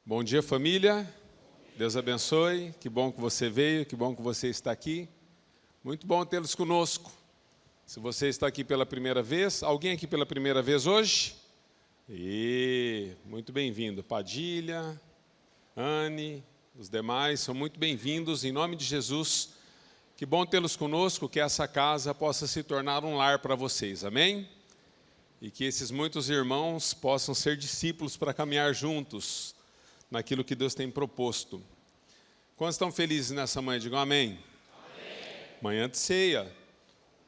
Bom dia, família. Deus abençoe. Que bom que você veio, que bom que você está aqui. Muito bom tê-los conosco. Se você está aqui pela primeira vez, alguém aqui pela primeira vez hoje? Muito bem-vindo. Padilha, Anne, os demais são muito bem-vindos em nome de Jesus. Que bom tê-los conosco, que essa casa possa se tornar um lar para vocês. Amém? E que esses muitos irmãos possam ser discípulos para caminhar juntos naquilo que Deus tem proposto. Quantos estão felizes nessa manhã? Digam amém. Amém. Manhã de ceia.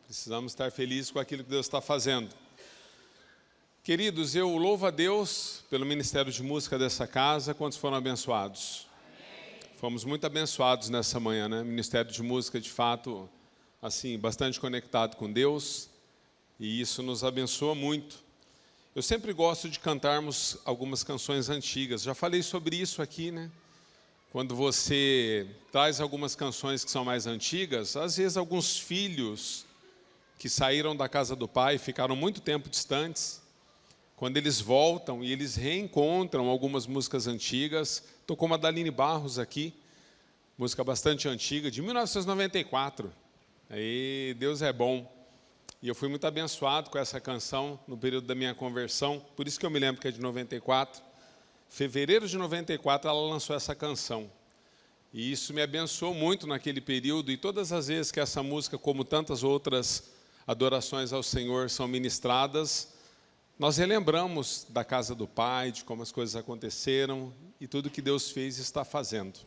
Precisamos estar felizes com aquilo que Deus está fazendo. Queridos, eu louvo a Deus pelo ministério de música dessa casa. Quantos foram abençoados? Amém. Fomos muito abençoados nessa manhã, né? Ministério de música, de fato, assim, bastante conectado com Deus. E isso nos abençoa muito. Eu sempre gosto de cantarmos algumas canções antigas. Já falei sobre isso aqui, né? Quando você traz algumas canções que são mais antigas, às vezes alguns filhos que saíram da casa do pai e ficaram muito tempo distantes, quando eles voltam e eles reencontram algumas músicas antigas, tocou uma da Aline Barros aqui, música bastante antiga, de 1994. Aí, Deus é bom. E eu fui muito abençoado com essa canção no período da minha conversão, por isso que eu me lembro que é de 94. Fevereiro de 94 ela lançou essa canção. E isso me abençoou muito naquele período, e todas as vezes que essa música, como tantas outras adorações ao Senhor, são ministradas, nós relembramos da casa do Pai, de como as coisas aconteceram e tudo que Deus fez e está fazendo.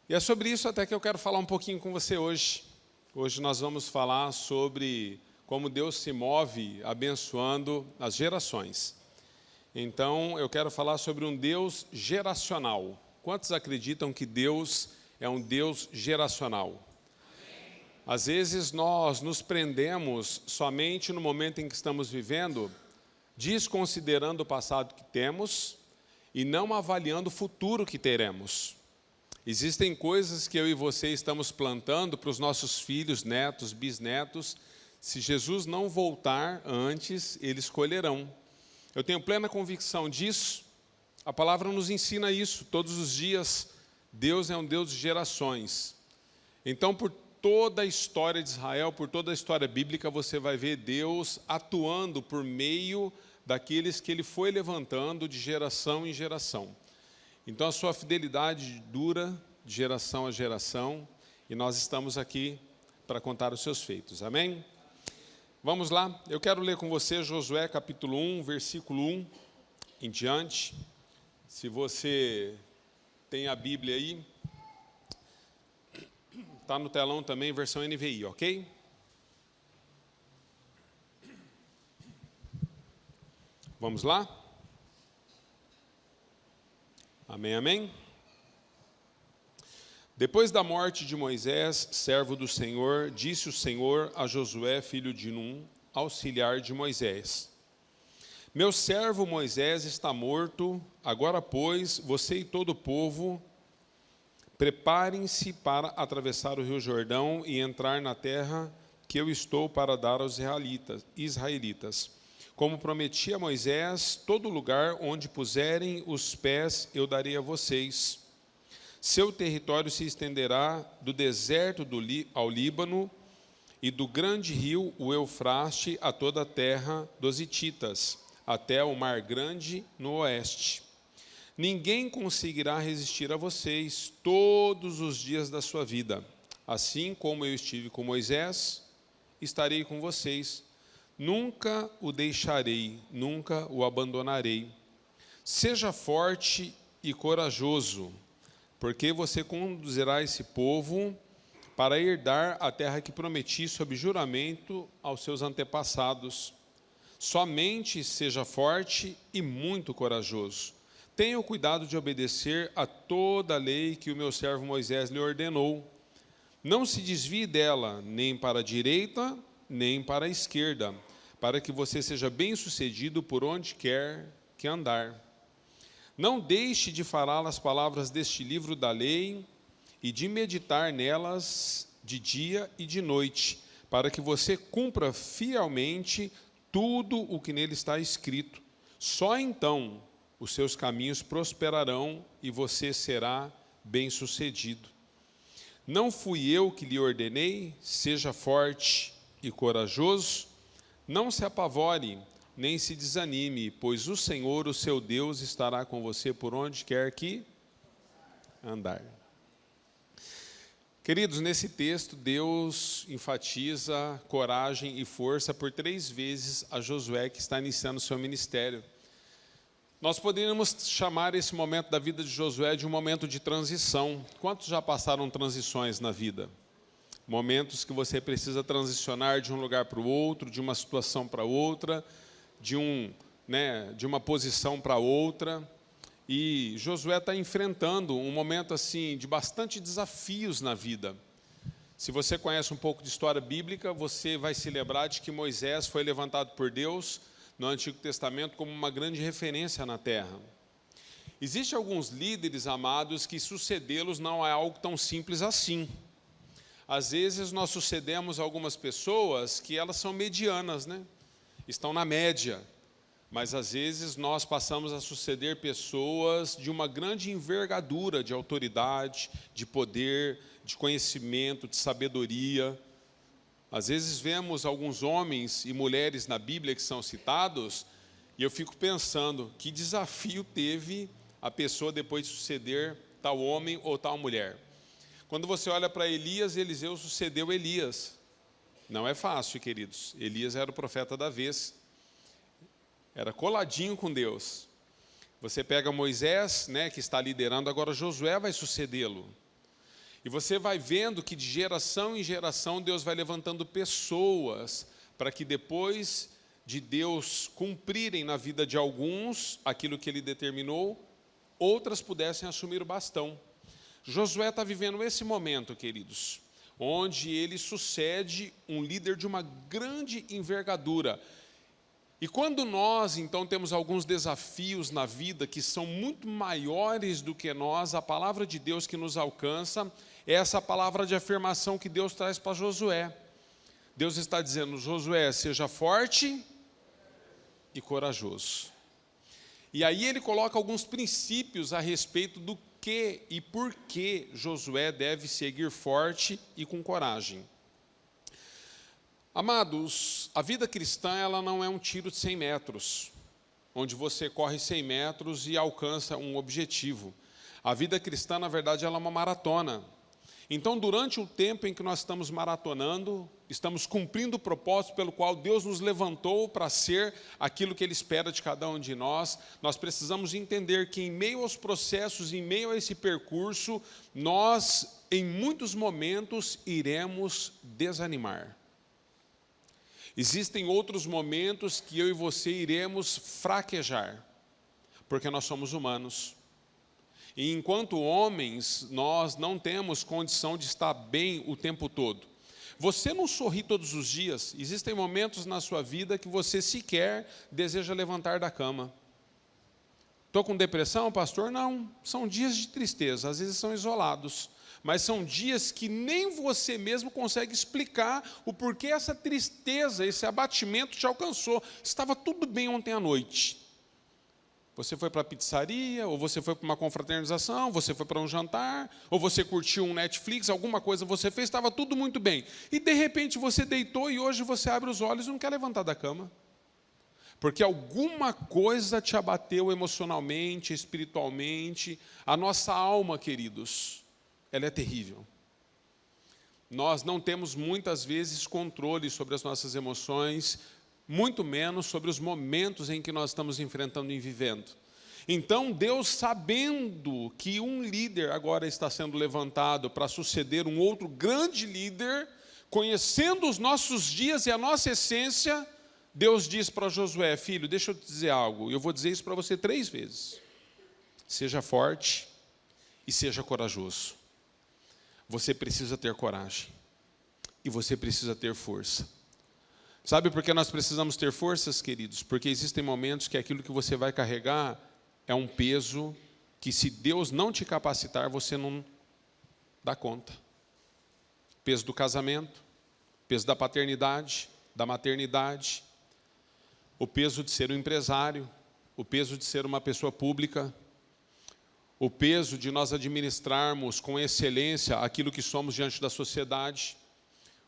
E é sobre isso até que eu quero falar um pouquinho com você hoje. Hoje nós vamos falar sobre como Deus se move abençoando as gerações. Então, eu quero falar sobre um Deus geracional. Quantos acreditam que Deus é um Deus geracional? Às vezes nós nos prendemos somente no momento em que estamos vivendo, desconsiderando o passado que temos e não avaliando o futuro que teremos. Existem coisas que eu e você estamos plantando para os nossos filhos, netos, bisnetos. Se Jesus não voltar antes, eles colherão. Eu tenho plena convicção disso. A palavra nos ensina isso todos os dias. Deus é um Deus de gerações. Então, por toda a história de Israel, por toda a história bíblica, você vai ver Deus atuando por meio daqueles que Ele foi levantando de geração em geração. Então, a sua fidelidade dura de geração a geração, e nós estamos aqui para contar os seus feitos. Amém? Vamos lá, eu quero ler com você Josué capítulo 1, versículo 1 em diante. Se você tem a Bíblia aí, está no telão também, versão NVI, ok? Vamos lá? Amém, amém? Depois da morte de Moisés, servo do Senhor, disse o Senhor a Josué, filho de Num, auxiliar de Moisés: Meu servo Moisés está morto, agora, pois, você e todo o povo, preparem-se para atravessar o rio Jordão e entrar na terra que eu estou para dar aos israelitas. Como prometi a Moisés, todo lugar onde puserem os pés eu darei a vocês. Seu território se estenderá do deserto ao Líbano e do grande rio, o Eufraste, a toda a terra dos hititas, até o Mar Grande no oeste. Ninguém conseguirá resistir a vocês todos os dias da sua vida. Assim como eu estive com Moisés, estarei com vocês. Nunca o deixarei, nunca o abandonarei. Seja forte e corajoso, porque você conduzirá esse povo para herdar a terra que prometi sob juramento aos seus antepassados. Somente seja forte e muito corajoso. Tenha o cuidado de obedecer a toda a lei que o meu servo Moisés lhe ordenou. Não se desvie dela, nem para a direita, nem para a esquerda, para que você seja bem-sucedido por onde quer que andar. Não deixe de falar as palavras deste livro da lei e de meditar nelas de dia e de noite, para que você cumpra fielmente tudo o que nele está escrito. Só então os seus caminhos prosperarão e você será bem-sucedido. Não fui eu que lhe ordenei, seja forte e corajoso, não se apavore, nem se desanime, pois o Senhor, o seu Deus, estará com você por onde quer que andar. Queridos, nesse texto, Deus enfatiza coragem e força por 3 vezes a Josué, que está iniciando o seu ministério. Nós poderíamos chamar esse momento da vida de Josué de um momento de transição. Quantos já passaram transições na vida? Momentos que você precisa transicionar de um lugar para o outro, de uma situação para outra, de uma posição para outra. E Josué está enfrentando um momento assim de bastante desafios na vida. Se você conhece um pouco de história bíblica, você vai se lembrar de que Moisés foi levantado por Deus no Antigo Testamento como uma grande referência na terra. Existem alguns líderes, amados, que sucedê-los não é algo tão simples assim. Às vezes nós sucedemos algumas pessoas que elas são medianas, estão na média. Mas às vezes nós passamos a suceder pessoas de uma grande envergadura de autoridade, de poder, de conhecimento, de sabedoria. Às vezes vemos alguns homens e mulheres na Bíblia que são citados, e eu fico pensando, que desafio teve a pessoa depois de suceder tal homem ou tal mulher. Quando você olha para Elias, Eliseu sucedeu Elias. Não é fácil, queridos. Elias era o profeta da vez. Era coladinho com Deus. Você pega Moisés, que está liderando, agora Josué vai sucedê-lo. E você vai vendo que de geração em geração Deus vai levantando pessoas para que depois de Deus cumprirem na vida de alguns aquilo que Ele determinou, outras pudessem assumir o bastão. Josué está vivendo esse momento, queridos, onde ele sucede um líder de uma grande envergadura. E quando nós, então, temos alguns desafios na vida que são muito maiores do que nós, a palavra de Deus que nos alcança é essa palavra de afirmação que Deus traz para Josué. Deus está dizendo, Josué, seja forte e corajoso. E aí ele coloca alguns princípios a respeito do que e por que Josué deve seguir forte e com coragem. Amados, a vida cristã ela não é um tiro de 100 metros, onde você corre 100 metros e alcança um objetivo. A vida cristã, na verdade, ela é uma maratona. Então, durante o tempo em que nós estamos maratonando, estamos cumprindo o propósito pelo qual Deus nos levantou para ser aquilo que Ele espera de cada um de nós, nós precisamos entender que em meio aos processos, em meio a esse percurso, nós, em muitos momentos, iremos desanimar. Existem outros momentos que eu e você iremos fraquejar, porque nós somos humanos. E enquanto homens, nós não temos condição de estar bem o tempo todo. Você não sorri todos os dias. Existem momentos na sua vida que você sequer deseja levantar da cama. Estou com depressão, pastor? Não, são dias de tristeza, às vezes são isolados. Mas são dias que nem você mesmo consegue explicar o porquê essa tristeza, esse abatimento te alcançou. Estava tudo bem ontem à noite. Você foi para a pizzaria, ou você foi para uma confraternização, você foi para um jantar, ou você curtiu um Netflix, alguma coisa você fez, estava tudo muito bem. E de repente você deitou e hoje você abre os olhos e não quer levantar da cama. Porque alguma coisa te abateu emocionalmente, espiritualmente. A nossa alma, queridos, ela é terrível. Nós não temos muitas vezes controle sobre as nossas emoções, muito menos sobre os momentos em que nós estamos enfrentando e vivendo. Então, Deus, sabendo que um líder agora está sendo levantado para suceder um outro grande líder, conhecendo os nossos dias e a nossa essência, Deus diz para Josué, filho, deixa eu te dizer algo, eu vou dizer isso para você 3 vezes. Seja forte e seja corajoso. Você precisa ter coragem e você precisa ter força. Sabe por que nós precisamos ter forças, queridos? Porque existem momentos que aquilo que você vai carregar é um peso que, se Deus não te capacitar, você não dá conta. Peso do casamento, peso da paternidade, da maternidade, o peso de ser um empresário, o peso de ser uma pessoa pública, o peso de nós administrarmos com excelência aquilo que somos diante da sociedade,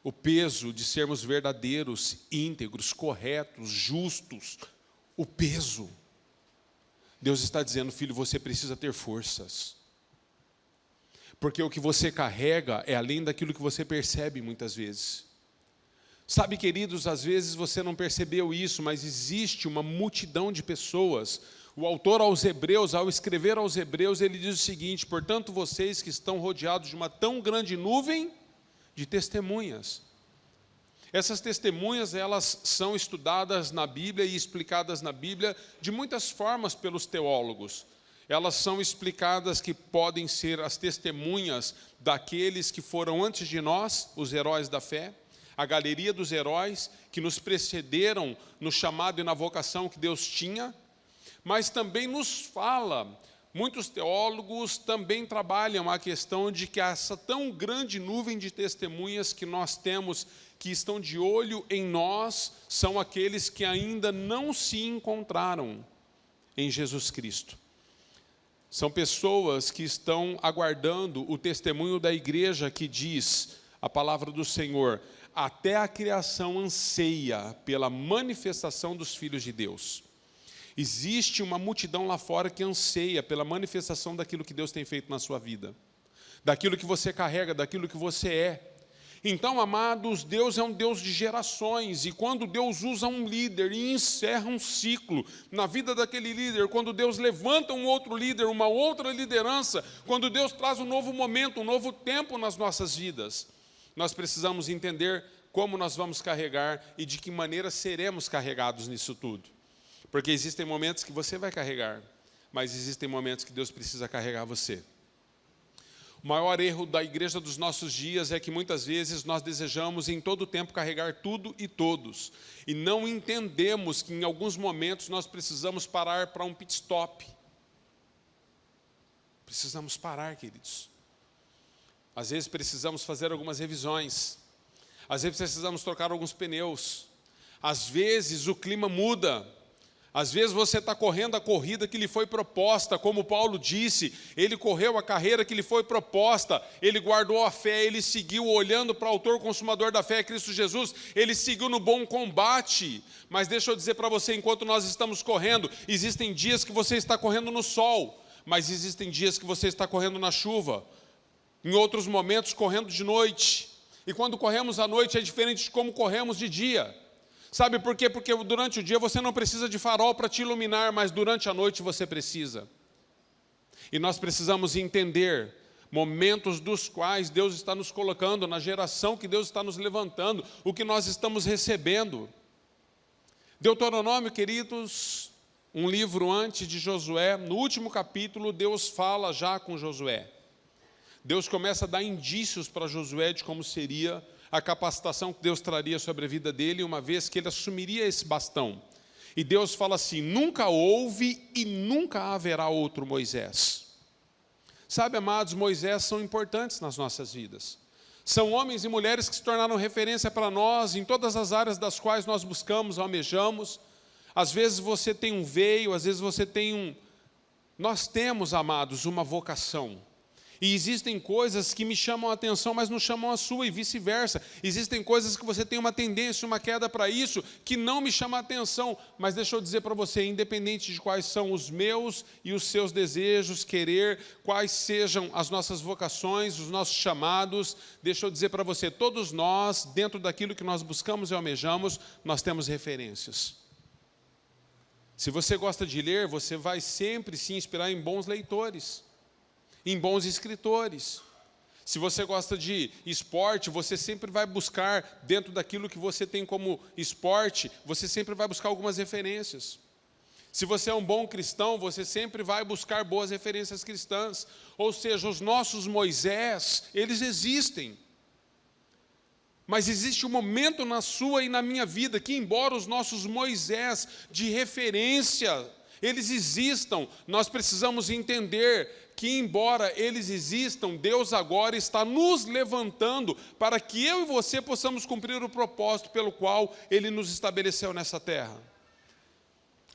o peso de sermos verdadeiros, íntegros, corretos, justos, o peso. Deus está dizendo, filho, você precisa ter forças. Porque o que você carrega é além daquilo que você percebe muitas vezes. Sabe, queridos, às vezes você não percebeu isso, mas existe uma multidão de pessoas. O autor aos Hebreus, ao escrever aos Hebreus, ele diz o seguinte: portanto, vocês que estão rodeados de uma tão grande nuvem de testemunhas. Essas testemunhas, elas são estudadas na Bíblia e explicadas na Bíblia de muitas formas pelos teólogos. Elas são explicadas que podem ser as testemunhas daqueles que foram antes de nós, os heróis da fé, a galeria dos heróis que nos precederam no chamado e na vocação que Deus tinha, mas também nos fala, muitos teólogos também trabalham a questão de que essa tão grande nuvem de testemunhas que nós temos, que estão de olho em nós, são aqueles que ainda não se encontraram em Jesus Cristo. São pessoas que estão aguardando o testemunho da igreja que diz, a palavra do Senhor, até a criação anseia pela manifestação dos filhos de Deus. Existe uma multidão lá fora que anseia pela manifestação daquilo que Deus tem feito na sua vida, daquilo que você carrega, daquilo que você é. Então, amados, Deus é um Deus de gerações, e quando Deus usa um líder e encerra um ciclo na vida daquele líder, quando Deus levanta um outro líder, uma outra liderança, quando Deus traz um novo momento, um novo tempo nas nossas vidas, nós precisamos entender como nós vamos carregar e de que maneira seremos carregados nisso tudo. Porque existem momentos que você vai carregar, mas existem momentos que Deus precisa carregar você. O maior erro da igreja dos nossos dias é que muitas vezes nós desejamos em todo o tempo carregar tudo e todos. E não entendemos que em alguns momentos nós precisamos parar para um pit stop. Precisamos parar, queridos. Às vezes precisamos fazer algumas revisões. Às vezes precisamos trocar alguns pneus. Às vezes o clima muda. Às vezes você está correndo a corrida que lhe foi proposta, como Paulo disse, ele correu a carreira que lhe foi proposta, ele guardou a fé, ele seguiu olhando para o autor consumador da fé, Cristo Jesus, ele seguiu no bom combate. Mas deixa eu dizer para você, enquanto nós estamos correndo, existem dias que você está correndo no sol, mas existem dias que você está correndo na chuva, em outros momentos correndo de noite, e quando corremos à noite é diferente de como corremos de dia. Sabe por quê? Porque durante o dia você não precisa de farol para te iluminar, mas durante a noite você precisa. E nós precisamos entender momentos dos quais Deus está nos colocando, na geração que Deus está nos levantando, o que nós estamos recebendo. Deuteronômio, queridos, um livro antes de Josué, no último capítulo, Deus fala já com Josué. Deus começa a dar indícios para Josué de como seria a capacitação que Deus traria sobre a vida dele, uma vez que ele assumiria esse bastão. E Deus fala assim, nunca houve e nunca haverá outro Moisés. Sabe, amados, Moisés são importantes nas nossas vidas. São homens e mulheres que se tornaram referência para nós, em todas as áreas das quais nós buscamos, almejamos. Às vezes você tem um veio, às vezes você tem um... Nós temos, amados, uma vocação. E existem coisas que me chamam a atenção, mas não chamam a sua, e vice-versa. Existem coisas que você tem uma tendência, uma queda para isso, que não me chama a atenção. Mas deixa eu dizer para você, independente de quais são os meus e os seus desejos, querer, quais sejam as nossas vocações, os nossos chamados, deixa eu dizer para você, todos nós, dentro daquilo que nós buscamos e almejamos, nós temos referências. Se você gosta de ler, você vai sempre se inspirar em bons leitores, em bons escritores. Se você gosta de esporte, você sempre vai buscar, dentro daquilo que você tem como esporte, você sempre vai buscar algumas referências. Se você é um bom cristão, você sempre vai buscar boas referências cristãs. Ou seja, os nossos Moisés, eles existem. Mas existe um momento na sua e na minha vida que, embora os nossos Moisés de referência, eles existam, nós precisamos entender que, embora eles existam, Deus agora está nos levantando para que eu e você possamos cumprir o propósito pelo qual Ele nos estabeleceu nessa terra.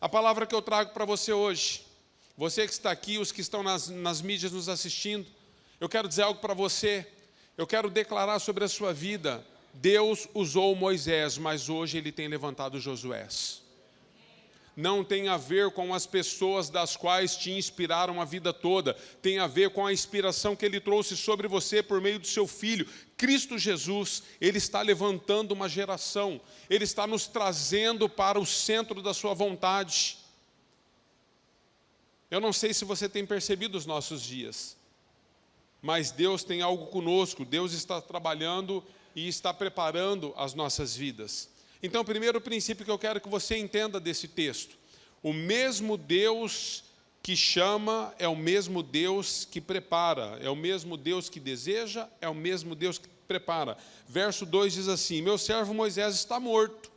A palavra que eu trago para você hoje, você que está aqui, os que estão nas mídias nos assistindo, eu quero dizer algo para você, eu quero declarar sobre a sua vida. Deus usou Moisés, mas hoje Ele tem levantado Josué. Não tem a ver com as pessoas das quais te inspiraram a vida toda, tem a ver com a inspiração que Ele trouxe sobre você por meio do seu Filho, Cristo Jesus. Ele está levantando uma geração, Ele está nos trazendo para o centro da sua vontade. Eu não sei se você tem percebido os nossos dias, mas Deus tem algo conosco, Deus está trabalhando e está preparando as nossas vidas. Então, o primeiro princípio que eu quero que você entenda desse texto: o mesmo Deus que chama é o mesmo Deus que prepara, é o mesmo Deus que deseja, é o mesmo Deus que prepara. Verso 2 diz assim: meu servo Moisés está morto.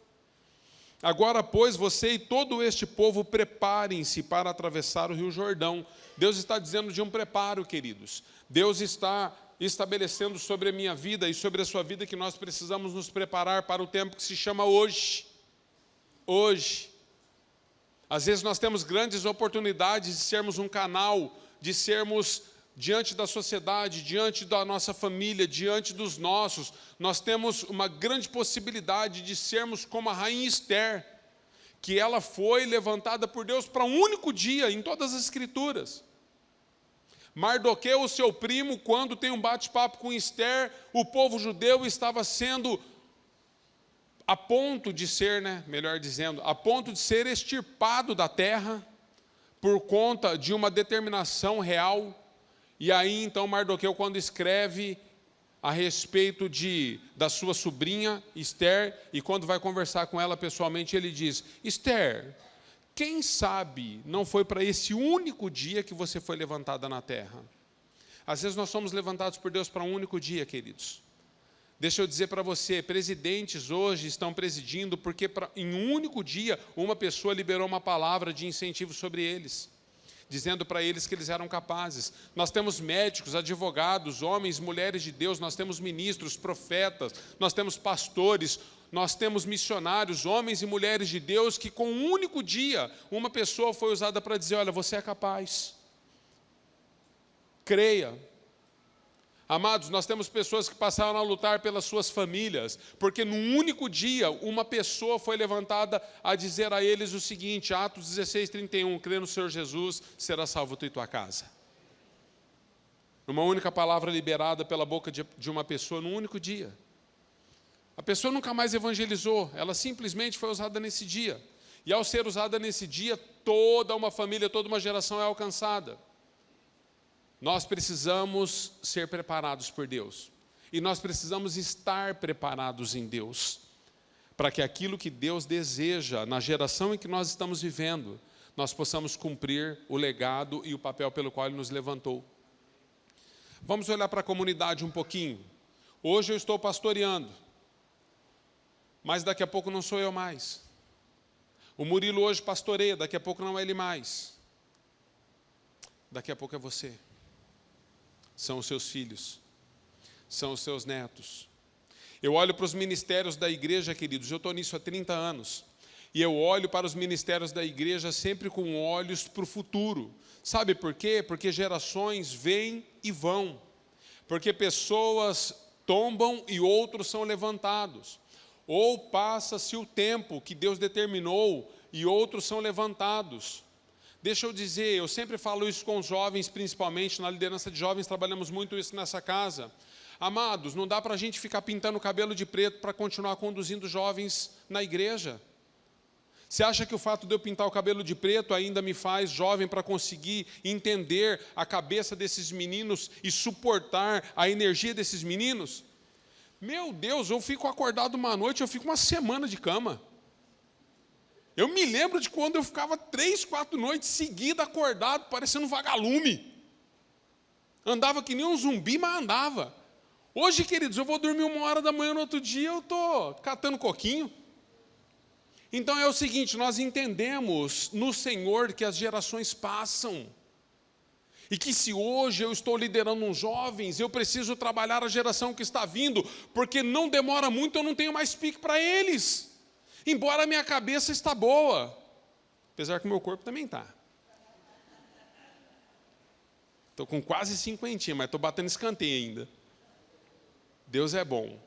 Agora, pois, você e todo este povo preparem-se para atravessar o rio Jordão. Deus está dizendo de um preparo, queridos. Deus está estabelecendo sobre a minha vida e sobre a sua vida que nós precisamos nos preparar para o tempo que se chama hoje. Hoje. Às vezes nós temos grandes oportunidades de sermos um canal, de sermos diante da sociedade, diante da nossa família, diante dos nossos. Nós temos uma grande possibilidade de sermos como a rainha Esther, que ela foi levantada por Deus para um único dia em todas as Escrituras. Mardoqueu, o seu primo, quando tem um bate-papo com Esther, o povo judeu estava sendo, a ponto de ser, melhor dizendo, a ponto de ser extirpado da terra, por conta de uma determinação real. E aí, então, Mardoqueu, quando escreve a respeito da sua sobrinha, Esther, e quando vai conversar com ela pessoalmente, ele diz: Esther, quem sabe não foi para esse único dia que você foi levantada na terra? Às vezes nós somos levantados por Deus para um único dia, queridos. Deixa eu dizer para você, presidentes hoje estão presidindo porque em um único dia uma pessoa liberou uma palavra de incentivo sobre eles, dizendo para eles que eles eram capazes. Nós temos médicos, advogados, homens, mulheres de Deus, nós temos ministros, profetas, nós temos pastores, nós temos missionários, homens e mulheres de Deus, que com um único dia, uma pessoa foi usada para dizer: olha, você é capaz. Creia. Amados, nós temos pessoas que passaram a lutar pelas suas famílias, porque num único dia, uma pessoa foi levantada a dizer a eles o seguinte, Atos 16:31, crê no Senhor Jesus, será salvo tu e tua casa. Uma única palavra liberada pela boca de uma pessoa num único dia. A pessoa nunca mais evangelizou, ela simplesmente foi usada nesse dia. E ao ser usada nesse dia, toda uma família, toda uma geração é alcançada. Nós precisamos ser preparados por Deus. E nós precisamos estar preparados em Deus, para que aquilo que Deus deseja na geração em que nós estamos vivendo, nós possamos cumprir o legado e o papel pelo qual Ele nos levantou. Vamos olhar para a comunidade um pouquinho. Hoje eu estou pastoreando, mas daqui a pouco não sou eu mais. O Murilo hoje pastoreia, daqui a pouco não é ele mais. Daqui a pouco é você. São os seus filhos, são os seus netos. Eu olho para os ministérios da igreja, queridos, eu estou nisso há 30 anos, e eu olho para os ministérios da igreja sempre com olhos para o futuro. Sabe por quê? Porque gerações vêm e vão, porque pessoas tombam e outros são levantados, ou passa-se o tempo que Deus determinou e outros são levantados. Deixa eu dizer, eu sempre falo isso com os jovens, principalmente na liderança de jovens, trabalhamos muito isso nessa casa. Amados, não dá para a gente ficar pintando o cabelo de preto para continuar conduzindo jovens na igreja. Você acha que o fato de eu pintar o cabelo de preto ainda me faz jovem para conseguir entender a cabeça desses meninos e suportar a energia desses meninos? Meu Deus, eu fico acordado uma noite, eu fico uma semana de cama. Eu me lembro de quando eu ficava 3, 4 noites seguidas acordado, parecendo um vagalume. Andava que nem um zumbi, mas andava. Hoje, queridos, eu vou dormir 1h da manhã, no outro dia eu estou catando coquinho. Então é o seguinte, nós entendemos no Senhor que as gerações passam. E que se hoje eu estou liderando uns jovens, eu preciso trabalhar a geração que está vindo, porque não demora muito, eu não tenho mais pique para eles. Embora a minha cabeça está boa. Apesar que o meu corpo também está. Estou com quase 50, mas estou batendo escanteio ainda. Deus é bom.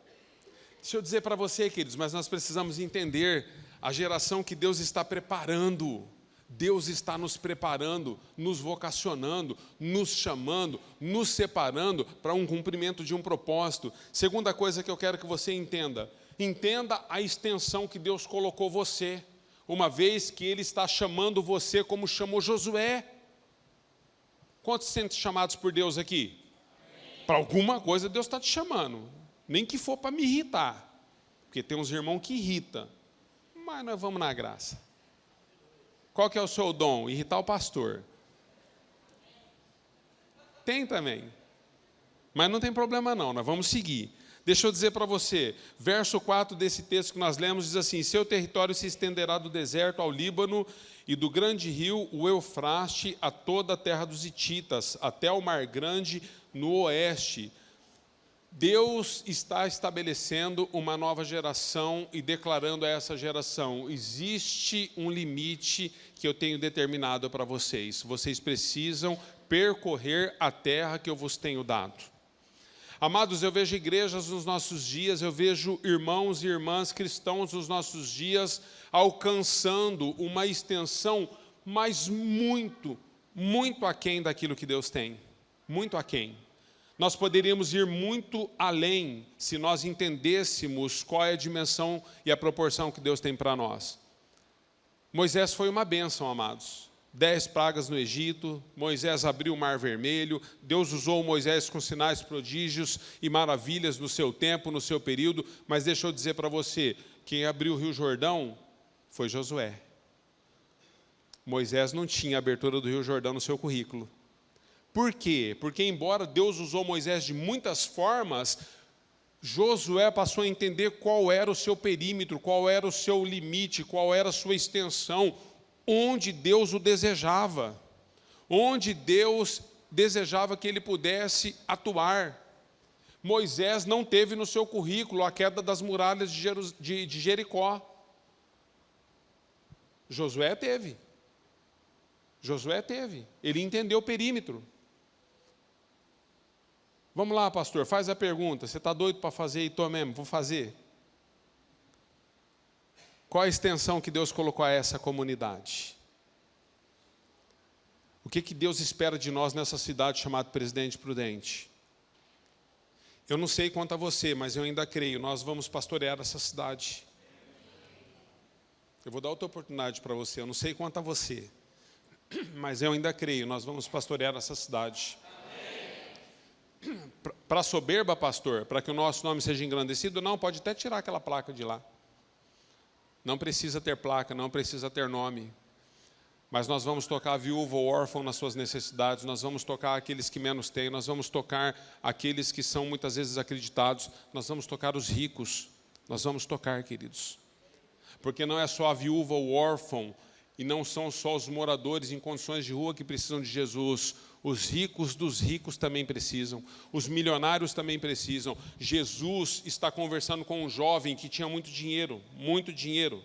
Deixa eu dizer para você, queridos, mas nós precisamos entender a geração que Deus está preparando. Deus está nos preparando, nos vocacionando, nos chamando, nos separando para um cumprimento de um propósito. Segunda coisa que eu quero que você entenda. Entenda a extensão que Deus colocou você, uma vez que Ele está chamando você como chamou Josué. Quantos se sentem chamados por Deus aqui? Para alguma coisa Deus está te chamando, nem que for para me irritar, porque tem uns irmãos que irritam, mas nós vamos na graça. Qual que é o seu dom? Irritar o pastor. Tem também, mas não tem problema não, nós vamos seguir. Deixa eu dizer para você, verso 4 desse texto que nós lemos diz assim: seu território se estenderá do deserto ao Líbano e do grande rio, o Eufraste, a toda a terra dos hititas, até o Mar Grande no oeste. Deus está estabelecendo uma nova geração e declarando a essa geração: existe um limite que eu tenho determinado para vocês. Vocês precisam percorrer a terra que eu vos tenho dado. Amados, eu vejo igrejas nos nossos dias, eu vejo irmãos e irmãs cristãos nos nossos dias alcançando uma extensão, mas muito, muito aquém daquilo que Deus tem. Muito aquém. Nós poderíamos ir muito além se nós entendêssemos qual é a dimensão e a proporção que Deus tem para nós. Moisés foi uma bênção, amados. 10 pragas no Egito, Moisés abriu o Mar Vermelho, Deus usou Moisés com sinais, prodígios e maravilhas no seu tempo, no seu período, mas deixa eu dizer para você, quem abriu o Rio Jordão foi Josué. Moisés não tinha a abertura do Rio Jordão no seu currículo. Por quê? Porque embora Deus usou Moisés de muitas formas, Josué passou a entender qual era o seu perímetro, qual era o seu limite, qual era a sua extensão, onde Deus o desejava, onde Deus desejava que ele pudesse atuar. Moisés não teve no seu currículo a queda das muralhas de Jericó. Josué teve. Josué teve. Ele entendeu o perímetro. Vamos lá, pastor, faz a pergunta. Você está doido para fazer? E estou mesmo, vou fazer. Qual a extensão que Deus colocou a essa comunidade? O que Deus espera de nós nessa cidade chamada Presidente Prudente? Eu não sei quanto a você, mas eu ainda creio, nós vamos pastorear essa cidade. Eu vou dar outra oportunidade para você, eu não sei quanto a você, mas eu ainda creio, nós vamos pastorear essa cidade. Para soberba, pastor, para que o nosso nome seja engrandecido, não, pode até tirar aquela placa de lá. Não precisa ter placa, não precisa ter nome. Mas nós vamos tocar a viúva ou órfão nas suas necessidades, nós vamos tocar aqueles que menos têm, nós vamos tocar aqueles que são muitas vezes acreditados, nós vamos tocar os ricos, nós vamos tocar, queridos. Porque não é só a viúva ou órfão, e não são só os moradores em condições de rua que precisam de Jesus. Os ricos dos ricos também precisam, os milionários também precisam. Jesus está conversando com um jovem que tinha muito dinheiro, muito dinheiro.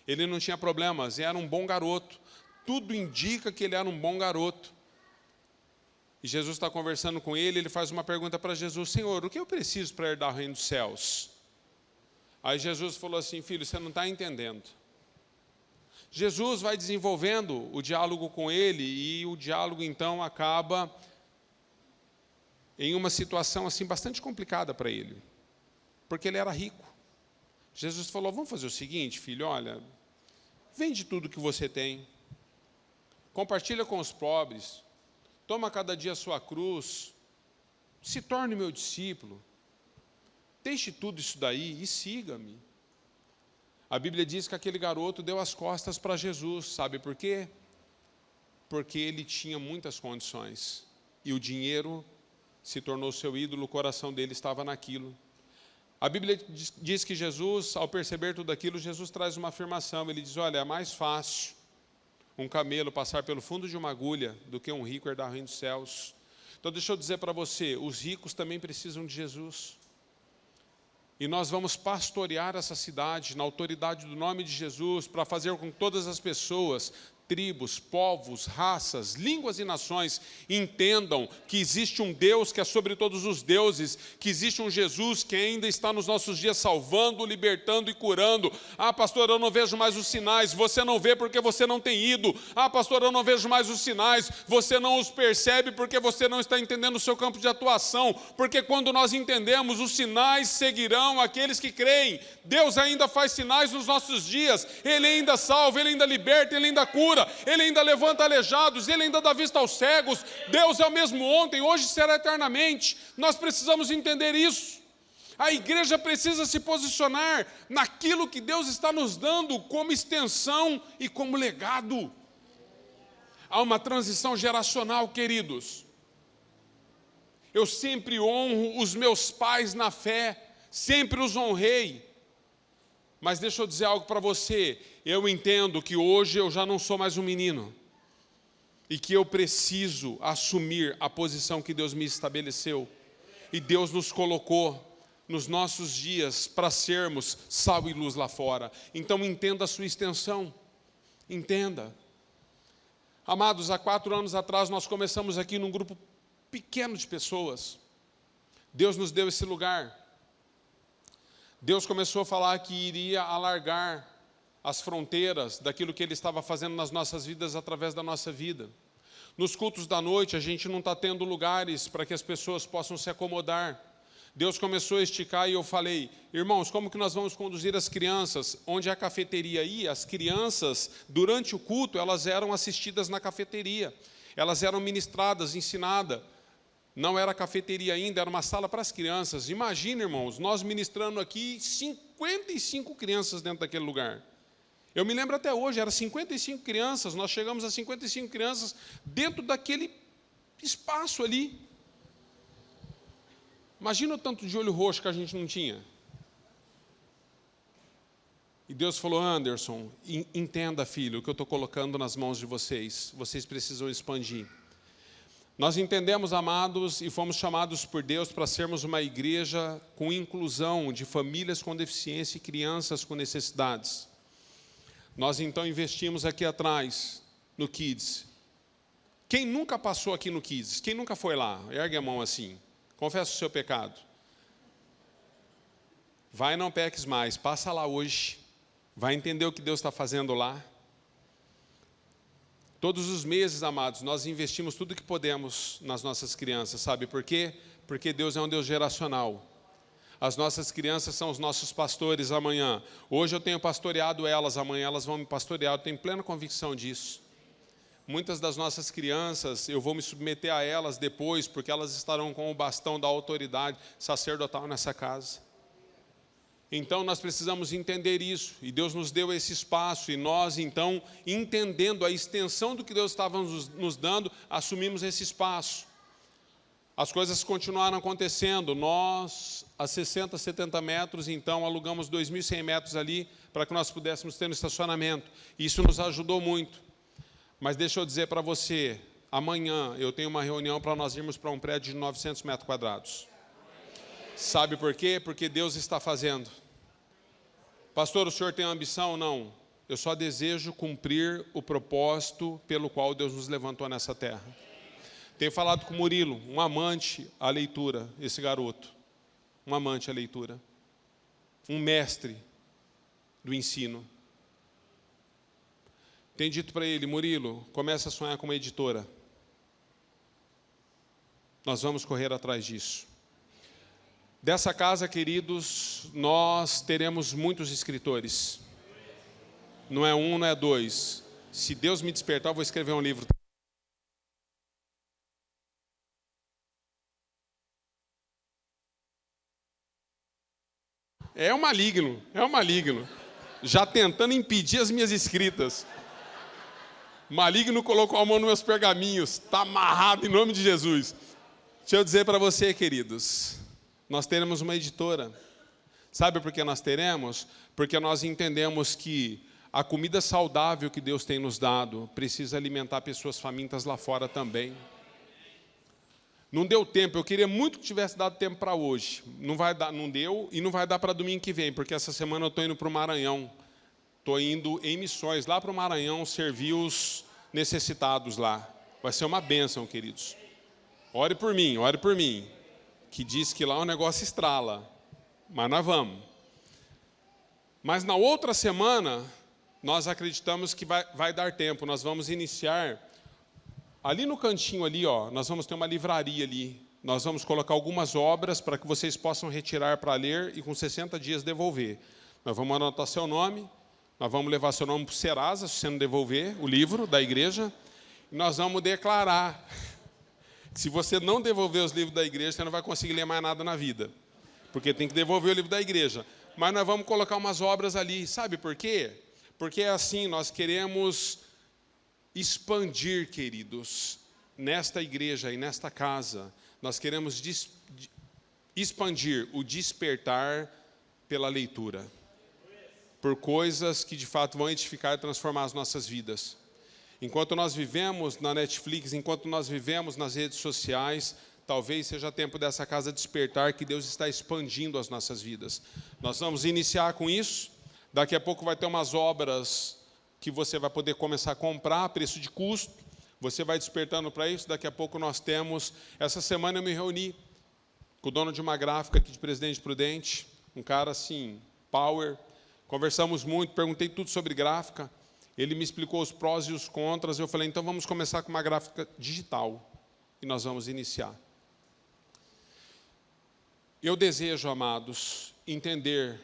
Ele não tinha problemas, era um bom garoto. Tudo indica que ele era um bom garoto. E Jesus está conversando com ele, ele faz uma pergunta para Jesus: Senhor, o que eu preciso para herdar o reino dos céus? Aí Jesus falou assim: filho, você não está entendendo. Jesus vai desenvolvendo o diálogo com ele, e o diálogo então acaba em uma situação assim bastante complicada para ele, porque ele era rico. Jesus falou: vamos fazer o seguinte, filho, olha, vende tudo que você tem, compartilha com os pobres, toma cada dia a sua cruz, se torne meu discípulo, deixe tudo isso daí e siga-me. A Bíblia diz que aquele garoto deu as costas para Jesus, sabe por quê? Porque ele tinha muitas condições, e o dinheiro se tornou seu ídolo, o coração dele estava naquilo. A Bíblia diz que Jesus, ao perceber tudo aquilo, Jesus traz uma afirmação, ele diz: olha, é mais fácil um camelo passar pelo fundo de uma agulha do que um rico herdar o reino dos céus. Então deixa eu dizer para você, os ricos também precisam de Jesus. E nós vamos pastorear essa cidade na autoridade do nome de Jesus, para fazer com que todas as pessoas tribos, povos, raças, línguas e nações entendam que existe um Deus que é sobre todos os deuses, que existe um Jesus que ainda está nos nossos dias salvando, libertando e curando. Ah, pastor, eu não vejo mais os sinais. Você não vê porque você não tem ido. Ah, pastor, eu não vejo mais os sinais. Você não os percebe porque você não está entendendo o seu campo de atuação. Porque quando nós entendemos, os sinais seguirão aqueles que creem. Deus ainda faz sinais nos nossos dias. Ele ainda salva, Ele ainda liberta, Ele ainda cura. Ele ainda levanta aleijados, Ele ainda dá vista aos cegos. Deus é o mesmo ontem, hoje será eternamente. Nós precisamos entender isso. A igreja precisa se posicionar naquilo que Deus está nos dando como extensão e como legado. Há uma transição geracional, queridos. Eu sempre honro os meus pais na fé, sempre os honrei. Mas deixa eu dizer algo para você, eu entendo que hoje eu já não sou mais um menino, e que eu preciso assumir a posição que Deus me estabeleceu, e Deus nos colocou nos nossos dias para sermos sal e luz lá fora. Então entenda a sua extensão, entenda. Amados, há 4 anos atrás nós começamos aqui num grupo pequeno de pessoas, Deus nos deu esse lugar. Deus começou a falar que iria alargar as fronteiras daquilo que Ele estava fazendo nas nossas vidas através da nossa vida. Nos cultos da noite, a gente não está tendo lugares para que as pessoas possam se acomodar. Deus começou a esticar e eu falei, irmãos, como que nós vamos conduzir as crianças? Onde a cafeteria ia, as crianças, durante o culto, elas eram assistidas na cafeteria. Elas eram ministradas, ensinadas. Não era cafeteria ainda, era uma sala para as crianças. Imagina, irmãos, nós ministrando aqui 55 crianças dentro daquele lugar. Eu me lembro até hoje, era 55 crianças, nós chegamos a 55 crianças dentro daquele espaço ali. Imagina o tanto de olho roxo que a gente não tinha. E Deus falou, Anderson, entenda, filho, o que eu estou colocando nas mãos de vocês. Vocês precisam expandir. Nós entendemos, amados, e fomos chamados por Deus para sermos uma igreja com inclusão de famílias com deficiência e crianças com necessidades. Nós então investimos aqui atrás no Kids. Quem nunca passou aqui no Kids? Quem nunca foi lá? Ergue a mão assim. Confessa o seu pecado. Vai, não peques mais. Passa lá hoje. Vai entender o que Deus está fazendo lá. Todos os meses, amados, nós investimos tudo que podemos nas nossas crianças. Sabe por quê? Porque Deus é um Deus geracional. As nossas crianças são os nossos pastores amanhã. Hoje eu tenho pastoreado elas, amanhã elas vão me pastorear. Eu tenho plena convicção disso. Muitas das nossas crianças, eu vou me submeter a elas depois, porque elas estarão com o bastão da autoridade sacerdotal nessa casa. Então nós precisamos entender isso, e Deus nos deu esse espaço, e nós então, entendendo a extensão do que Deus estava nos dando, assumimos esse espaço. As coisas continuaram acontecendo, nós a 60, 70 metros, então alugamos 2.100 metros ali, para que nós pudéssemos ter um estacionamento. Isso nos ajudou muito. Mas deixa eu dizer para você, amanhã eu tenho uma reunião para nós irmos para um prédio de 900 metros quadrados. Sabe por quê? Porque Deus está fazendo. Pastor, o senhor tem ambição? Não. Eu só desejo cumprir o propósito pelo qual Deus nos levantou nessa terra. Tenho falado com o Murilo, um amante à leitura, esse garoto. Um amante à leitura. Um mestre do ensino. Tenho dito para ele, Murilo, começa a sonhar com uma editora. Nós vamos correr atrás disso. Dessa casa, queridos, nós teremos muitos escritores. Não é um, não é dois. Se Deus me despertar, eu vou escrever um livro. É um maligno, é um maligno. Já tentando impedir as minhas escritas. O maligno colocou a mão nos meus pergaminhos. Está amarrado em nome de Jesus. Deixa eu dizer para você, queridos. Nós teremos uma editora. Sabe por que nós teremos? Porque nós entendemos que a comida saudável que Deus tem nos dado precisa alimentar pessoas famintas lá fora também. Não deu tempo, eu queria muito que tivesse dado tempo para hoje. Não vai dar, não deu e não vai dar para domingo que vem, porque essa semana eu estou indo para o Maranhão. Estou indo em missões lá para o Maranhão servir os necessitados lá. Vai ser uma bênção, queridos. Ore por mim, que diz que lá o negócio estrala, mas nós vamos. Mas na outra semana, nós acreditamos que vai dar tempo, nós vamos iniciar, ali no cantinho ali, ó, nós vamos ter uma livraria ali, nós vamos colocar algumas obras para que vocês possam retirar para ler e com 60 dias devolver. Nós vamos anotar seu nome, nós vamos levar seu nome para o Serasa, se você não devolver o livro da igreja, e nós vamos declarar que se você não devolver os livros da igreja, você não vai conseguir ler mais nada na vida, porque tem que devolver o livro da igreja. Mas nós vamos colocar umas obras ali, sabe por quê? Porque é assim, nós queremos expandir, queridos, nesta igreja e nesta casa, nós queremos expandir o despertar pela leitura, por coisas que de fato vão edificar e transformar as nossas vidas. Enquanto nós vivemos na Netflix, enquanto nós vivemos nas redes sociais, talvez seja tempo dessa casa despertar, que Deus está expandindo as nossas vidas. Nós vamos iniciar com isso. Daqui a pouco vai ter umas obras que você vai poder começar a comprar a preço de custo. Você vai despertando para isso. Daqui a pouco nós temos... Essa semana eu me reuni com o dono de uma gráfica aqui de Presidente Prudente, um cara assim, power. Conversamos muito, perguntei tudo sobre gráfica. Ele me explicou os prós e os contras. Eu falei, então vamos começar com uma gráfica digital. E nós vamos iniciar. Eu desejo, amados, entender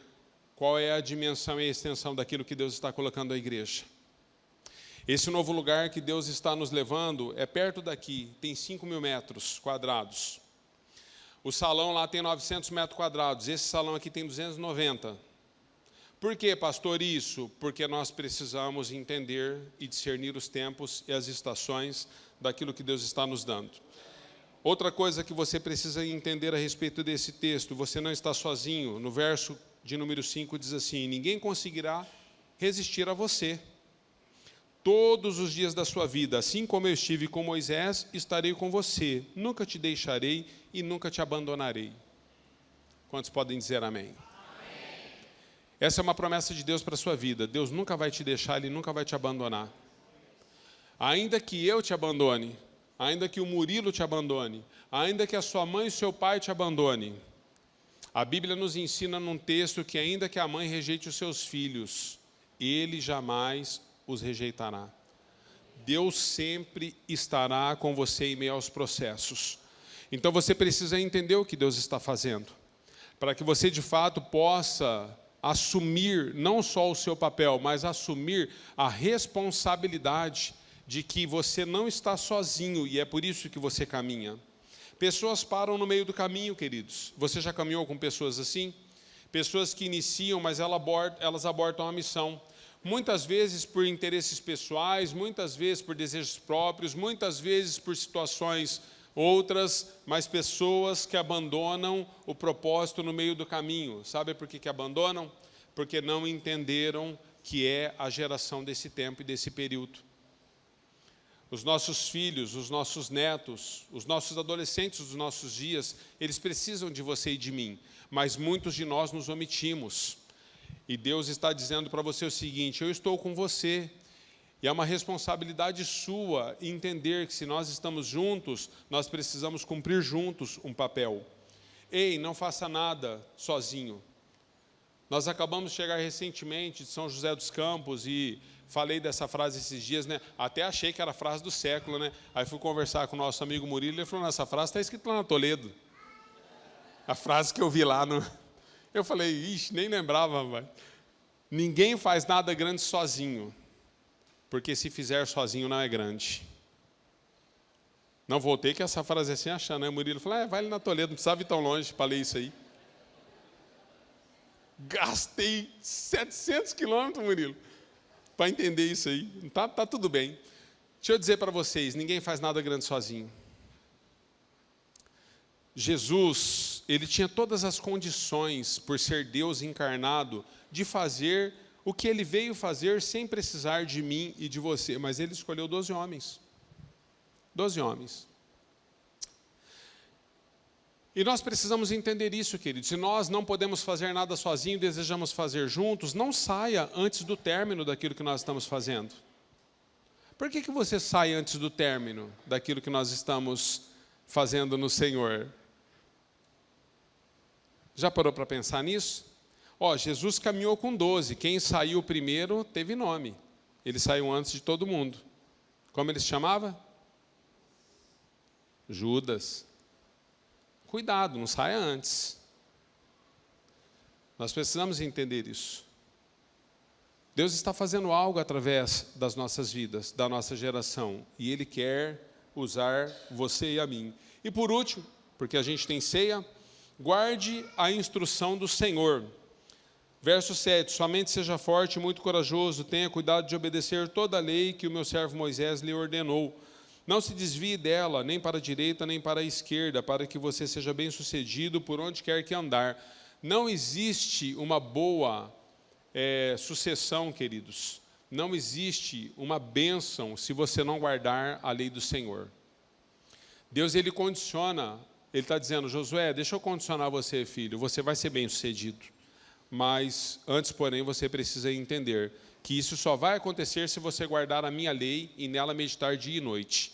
qual é a dimensão e a extensão daquilo que Deus está colocando à igreja. Esse novo lugar que Deus está nos levando é perto daqui, tem 5.000 metros quadrados. O salão lá tem 900 metros quadrados, esse salão aqui tem 290. Por que, pastor, isso? Porque nós precisamos entender e discernir os tempos e as estações daquilo que Deus está nos dando. Outra coisa que você precisa entender a respeito desse texto, você não está sozinho. No verso de número 5 diz assim, ninguém conseguirá resistir a você. Todos os dias da sua vida, assim como eu estive com Moisés, estarei com você. Nunca te deixarei e nunca te abandonarei. Quantos podem dizer amém? Essa é uma promessa de Deus para a sua vida. Deus nunca vai te deixar, Ele nunca vai te abandonar. Ainda que eu te abandone, ainda que o Murilo te abandone, ainda que a sua mãe e o seu pai te abandone, a Bíblia nos ensina num texto que ainda que a mãe rejeite os seus filhos, Ele jamais os rejeitará. Deus sempre estará com você em meio aos processos. Então você precisa entender o que Deus está fazendo, para que você de fato possa assumir não só o seu papel, mas assumir a responsabilidade de que você não está sozinho e é por isso que você caminha. Pessoas param no meio do caminho, queridos. Você já caminhou com pessoas assim? Pessoas que iniciam, mas elas abortam a missão. Muitas vezes por interesses pessoais, muitas vezes por desejos próprios, muitas vezes por situações outras, mas pessoas que abandonam o propósito no meio do caminho. Sabe por que abandonam? Porque não entenderam que é a geração desse tempo e desse período. Os nossos filhos, os nossos netos, os nossos adolescentes dos nossos dias, eles precisam de você e de mim, mas muitos de nós nos omitimos. E Deus está dizendo para você o seguinte, eu estou com você. E é uma responsabilidade sua entender que se nós estamos juntos, nós precisamos cumprir juntos um papel. Ei, não faça nada sozinho. Nós acabamos de chegar recentemente de São José dos Campos e falei dessa frase esses dias, né? Até achei que era a frase do século, né? Aí fui conversar com o nosso amigo Murilo e ele falou, essa frase está escrita lá na Toledo. A frase que eu vi lá no... Eu falei, ixi, nem lembrava, vai. Ninguém faz nada grande sozinho. Porque se fizer sozinho não é grande. Não voltei que essa frase assim achando, né? O Murilo falou, vai ali na Toledo, não precisava ir tão longe para ler isso aí. Gastei 700 quilômetros, Murilo, para entender isso aí. Tá tudo bem. Deixa eu dizer para vocês, ninguém faz nada grande sozinho. Jesus, ele tinha todas as condições, por ser Deus encarnado, de fazer o que ele veio fazer sem precisar de mim e de você, mas ele escolheu 12 homens. 12 homens. E nós precisamos entender isso, queridos. Se nós não podemos fazer nada sozinhos, desejamos fazer juntos, não saia antes do término daquilo que nós estamos fazendo. Por que você sai antes do término daquilo que nós estamos fazendo no Senhor? Já parou para pensar nisso? Jesus caminhou com 12. Quem saiu primeiro teve nome. Ele saiu antes de todo mundo. Como ele se chamava? Judas. Cuidado, não saia antes. Nós precisamos entender isso. Deus está fazendo algo através das nossas vidas, da nossa geração. E Ele quer usar você e a mim. E por último, porque a gente tem ceia, guarde a instrução do Senhor. Verso 7, somente seja forte e muito corajoso, tenha cuidado de obedecer toda a lei que o meu servo Moisés lhe ordenou. Não se desvie dela, nem para a direita, nem para a esquerda, para que você seja bem-sucedido por onde quer que andar. Não existe uma boa sucessão, queridos. Não existe uma bênção se você não guardar a lei do Senhor. Deus, Ele condiciona, Ele está dizendo, Josué, deixa eu condicionar você, filho, você vai ser bem-sucedido. Mas antes, porém, você precisa entender que isso só vai acontecer se você guardar a minha lei e nela meditar dia e noite.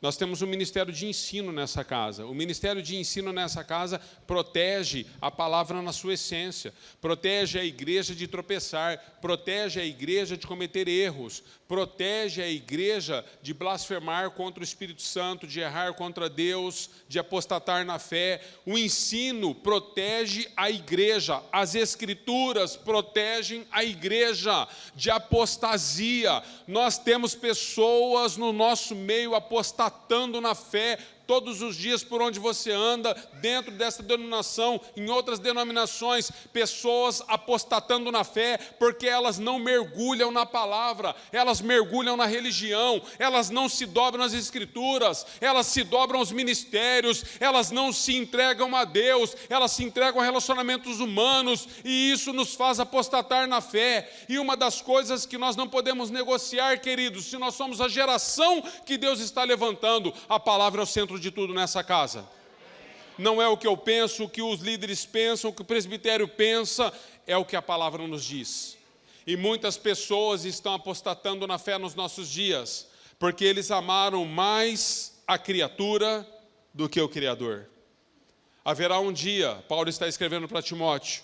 Nós temos um ministério de ensino nessa casa. O ministério de ensino nessa casa protege a palavra na sua essência, protege a igreja de tropeçar, protege a igreja de cometer erros, protege a igreja de blasfemar contra o Espírito Santo, de errar contra Deus, de apostatar na fé. O ensino protege a igreja, as escrituras protegem a igreja de apostasia. Nós temos pessoas no nosso meio apostatando na fé, todos os dias por onde você anda, dentro dessa denominação, em outras denominações, pessoas apostatando na fé, porque elas não mergulham na palavra, elas mergulham na religião, elas não se dobram às escrituras, elas se dobram aos ministérios, elas não se entregam a Deus, elas se entregam a relacionamentos humanos, e isso nos faz apostatar na fé. E uma das coisas que nós não podemos negociar, queridos, se nós somos a geração que Deus está levantando, a palavra é o centro de tudo nessa casa. Não é o que eu penso, o que os líderes pensam, o que o presbitério pensa, é o que a palavra nos diz. E muitas pessoas estão apostatando na fé nos nossos dias, porque eles amaram mais a criatura do que o Criador. Haverá um dia, Paulo está escrevendo para Timóteo,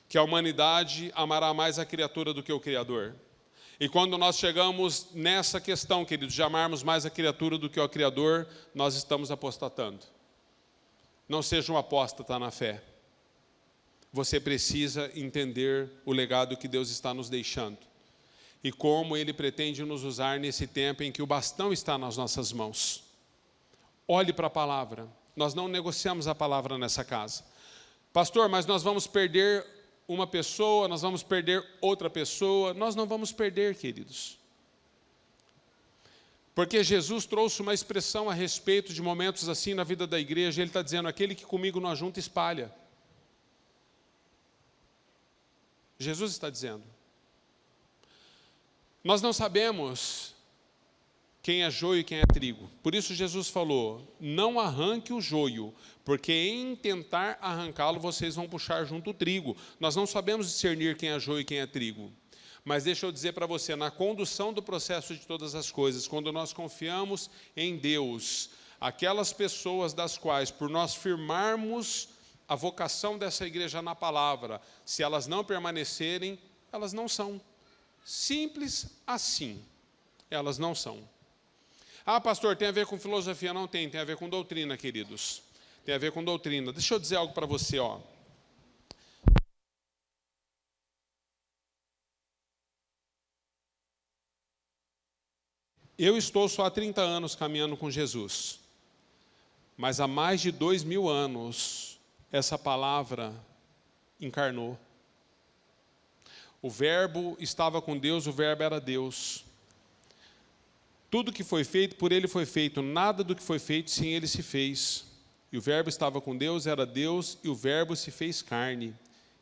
que a humanidade amará mais a criatura do que o Criador. E quando nós chegamos nessa questão, queridos, de amarmos mais a criatura do que o Criador, nós estamos apostatando. Não seja um apóstata na fé. Você precisa entender o legado que Deus está nos deixando. E como Ele pretende nos usar nesse tempo em que o bastão está nas nossas mãos. Olhe para a palavra. Nós não negociamos a palavra nessa casa. Pastor, mas nós vamos perder uma pessoa, nós vamos perder outra pessoa. Nós não vamos perder, queridos. Porque Jesus trouxe uma expressão a respeito de momentos assim na vida da igreja. Ele está dizendo, aquele que comigo não ajunta, espalha. Jesus está dizendo. Nós não sabemos quem é joio e quem é trigo. Por isso Jesus falou, não arranque o joio, porque em tentar arrancá-lo, vocês vão puxar junto o trigo. Nós não sabemos discernir quem é joio e quem é trigo. Mas deixa eu dizer para você, na condução do processo de todas as coisas, quando nós confiamos em Deus, aquelas pessoas das quais, por nós firmarmos a vocação dessa igreja na palavra, se elas não permanecerem, elas não são. Simples assim, elas não são. Ah, pastor, tem a ver com filosofia? Não tem, tem a ver com doutrina, queridos. Tem a ver com doutrina. Deixa eu dizer algo para você, ó. Eu estou só há 30 anos caminhando com Jesus. Mas há mais de 2000 anos, essa palavra encarnou. O verbo estava com Deus, o verbo era Deus. Tudo que foi feito, por Ele foi feito. Nada do que foi feito, sem Ele se fez. E o verbo estava com Deus, era Deus, e o verbo se fez carne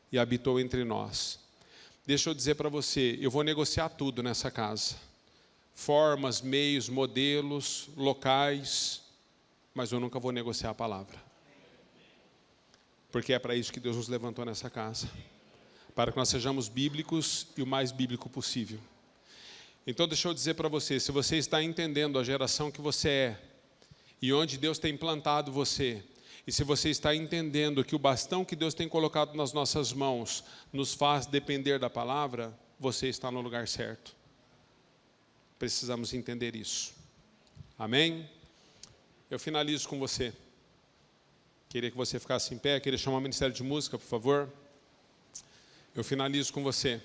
e habitou entre nós. Deixa eu dizer para você, eu vou negociar tudo nessa casa. Formas, meios, modelos, locais, mas eu nunca vou negociar a palavra. porque é para isso que Deus nos levantou nessa casa, para que nós sejamos bíblicos e o mais bíblico possível. Então deixa eu dizer para você, se você está entendendo a geração que você é, e onde Deus tem plantado você, e se você está entendendo que o bastão que Deus tem colocado nas nossas mãos nos faz depender da palavra, você está no lugar certo. Precisamos entender isso. Amém? Eu finalizo com você. Queria que você ficasse em pé, queria chamar o Ministério de Música, por favor. Eu finalizo com você.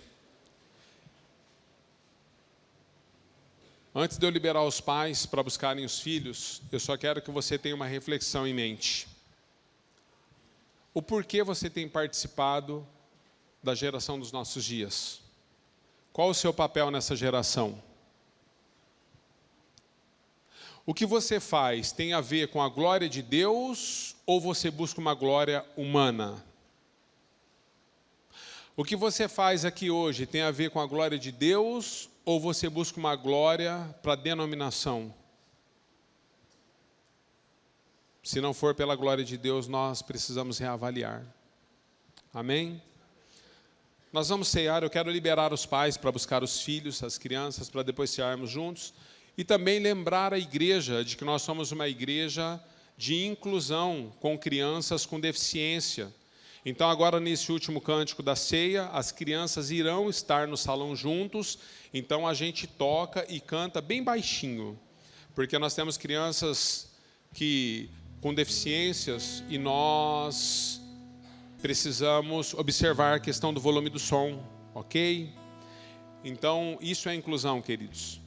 Antes de eu liberar os pais para buscarem os filhos, eu só quero que você tenha uma reflexão em mente. O porquê você tem participado da geração dos nossos dias? Qual o seu papel nessa geração? O que você faz tem a ver com a glória de Deus ou você busca uma glória humana? O que você faz aqui hoje tem a ver com a glória de Deus ou você busca uma glória para a denominação? Se não for pela glória de Deus, nós precisamos reavaliar. Amém? Nós vamos ceiar, eu quero liberar os pais para buscar os filhos, as crianças, para depois cearmos juntos. E também lembrar a igreja de que nós somos uma igreja de inclusão com crianças com deficiência. Então agora nesse último cântico da ceia, as crianças irão estar no salão juntos, então a gente toca e canta bem baixinho, porque nós temos crianças com deficiências e nós precisamos observar a questão do volume do som, ok? Então isso é inclusão, queridos.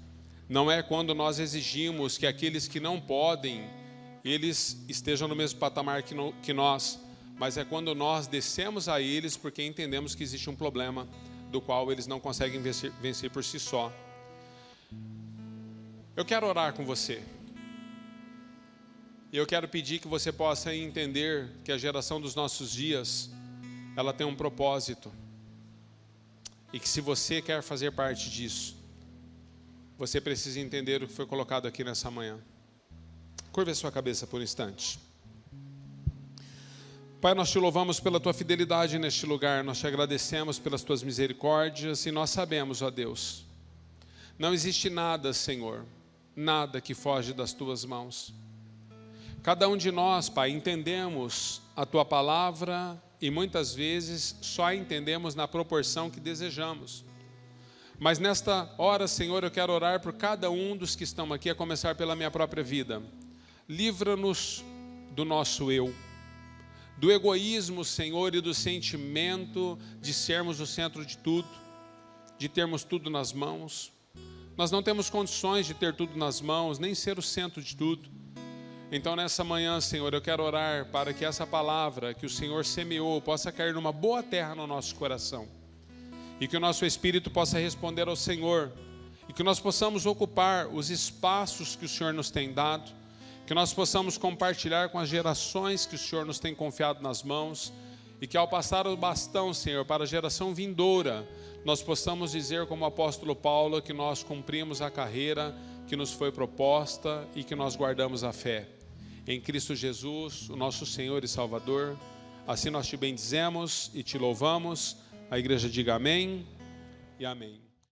Não é quando nós exigimos que aqueles que não podem, eles estejam no mesmo patamar que nós, mas é quando nós descemos a eles porque entendemos que existe um problema do qual eles não conseguem vencer por si só. Eu quero orar com você. E eu quero pedir que você possa entender que a geração dos nossos dias, ela tem um propósito. E que se você quer fazer parte disso, você precisa entender o que foi colocado aqui nessa manhã. Curva a sua cabeça por um instante. Pai, nós te louvamos pela tua fidelidade neste lugar, nós te agradecemos pelas tuas misericórdias e nós sabemos, ó Deus, não existe nada, Senhor, nada que foge das tuas mãos. Cada um de nós, Pai, entendemos a tua palavra e muitas vezes só entendemos na proporção que desejamos. Mas nesta hora, Senhor, eu quero orar por cada um dos que estão aqui, a começar pela minha própria vida. Livra-nos do nosso eu, do egoísmo, Senhor, e do sentimento de sermos o centro de tudo, de termos tudo nas mãos. Nós não temos condições de ter tudo nas mãos, nem ser o centro de tudo. Então nessa manhã, Senhor, eu quero orar para que essa palavra que o Senhor semeou possa cair numa boa terra no nosso coração. E que o nosso espírito possa responder ao Senhor. E que nós possamos ocupar os espaços que o Senhor nos tem dado. Que nós possamos compartilhar com as gerações que o Senhor nos tem confiado nas mãos. E que ao passar o bastão, Senhor, para a geração vindoura, nós possamos dizer como o apóstolo Paulo que nós cumprimos a carreira que nos foi proposta e que nós guardamos a fé. Em Cristo Jesus, o nosso Senhor e Salvador. Assim nós te bendizemos e te louvamos. A igreja diga amém e amém.